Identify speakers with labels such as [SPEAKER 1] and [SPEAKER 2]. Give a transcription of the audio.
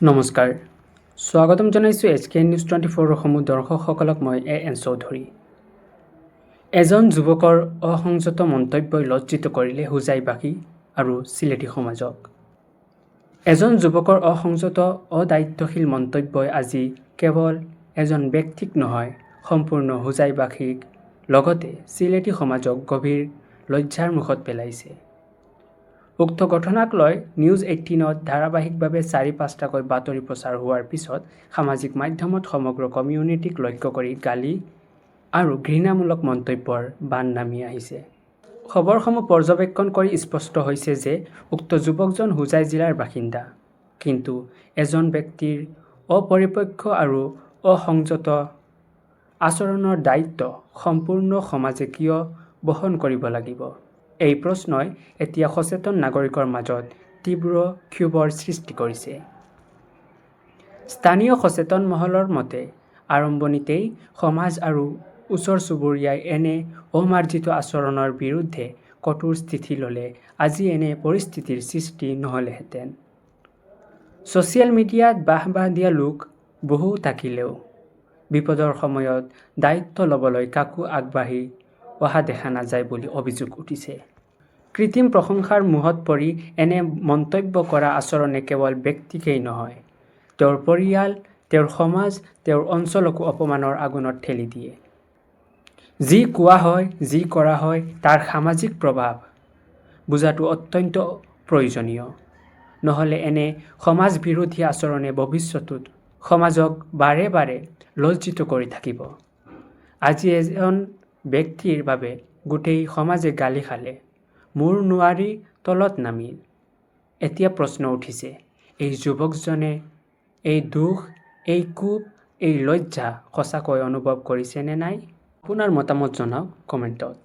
[SPEAKER 1] নমস্কাৰ, স্বাগতম জনাইছোঁ SK News 24 সমূহ দৰ্শকসকলক মই AN চৌধুৰী। এজন যুৱকৰ অসংযত মন্তব্যই লজ্জিত কৰিলে হোজাইবাসী আৰু চিলেটি সমাজক। এজন যুৱকৰ অসংযত অদায়িত্বশীল মন্তব্যই আজি কেৱল এজন ব্যক্তিক নহয়, সম্পূৰ্ণ হোজাইবাসীক লগতে চিলেটি সমাজক গভীৰ লজ্জাৰ মুখত পেলাইছে। উক্ত ঘটনাক লৈ নিউজ 18ত ধাৰাবাহিকভাৱে ৪-৫টাকৈ বাতৰি প্ৰচাৰ হোৱাৰ পিছত সামাজিক মাধ্যমত সমগ্ৰ কমিউনিটিক লক্ষ্য কৰি গালি আৰু ঘৃণামূলক মন্তব্যৰ বান নামি আহিছে। খবৰসমূহ পৰ্যবেক্ষণ কৰি স্পষ্ট হৈছে যে উক্ত যুৱকজন হোজাই জিলাৰ বাসিন্দা। কিন্তু এজন ব্যক্তিৰ অপৰিপক্ষ আৰু অসংযত আচৰণৰ দায়িত্ব সম্পূৰ্ণ সমাজে কিয় বহন কৰিব লাগিব? এই প্ৰশ্নই এতিয়া সচেতন নাগৰিকৰ মাজত তীব্ৰ ক্ষোভৰ সৃষ্টি কৰিছে। স্থানীয় সচেতন মহলৰ মতে, আৰম্ভণিতেই সমাজ আৰু ওচৰ চুবুৰীয়াই এনে অমাৰ্জিত আচৰণৰ বিৰুদ্ধে কঠোৰ স্থিতি ল'লে আজি এনে পৰিস্থিতিৰ সৃষ্টি নহ'লেহেঁতেন। ছ'চিয়েল মিডিয়াত বাহ দিয়া লোক বহু থাকিলেও বিপদৰ সময়ত দায়িত্ব ল'বলৈ কাকো আগবাঢ়ি অহা দেখা নাযায় বুলি অভিযোগ উঠিছে। কৃত্ৰিম প্ৰশংসাৰ মোহত পৰি এনে মন্তব্য কৰা আচৰণে কেৱল ব্যক্তিকেই নহয়, তেওঁৰ পৰিয়াল, তেওঁৰ সমাজ, তেওঁৰ অঞ্চলকো অপমানৰ আগুনত ঠেলি দিয়ে। যি কোৱা হয়, যি কৰা হয় তাৰ সামাজিক প্ৰভাৱ বুজাটো অত্যন্ত প্ৰয়োজনীয়। নহ'লে এনে সমাজ বিৰোধী আচৰণে ভৱিষ্যতত সমাজক বাৰে বাৰে লজ্জিত কৰি থাকিব। আজি এজন ব্যক্তিৰ বাবে গোটেই সমাজে গালি খালে, মূৰ নোৱাৰি তলত নামিল। এতিয়া প্ৰশ্ন উঠিছে, এই যুৱকজনে এই দুখ, এই কোপ, এই লজ্জা সঁচাকৈ অনুভৱ কৰিছে নে নাই? আপোনাৰ মতামত জনাওক কমেণ্টত।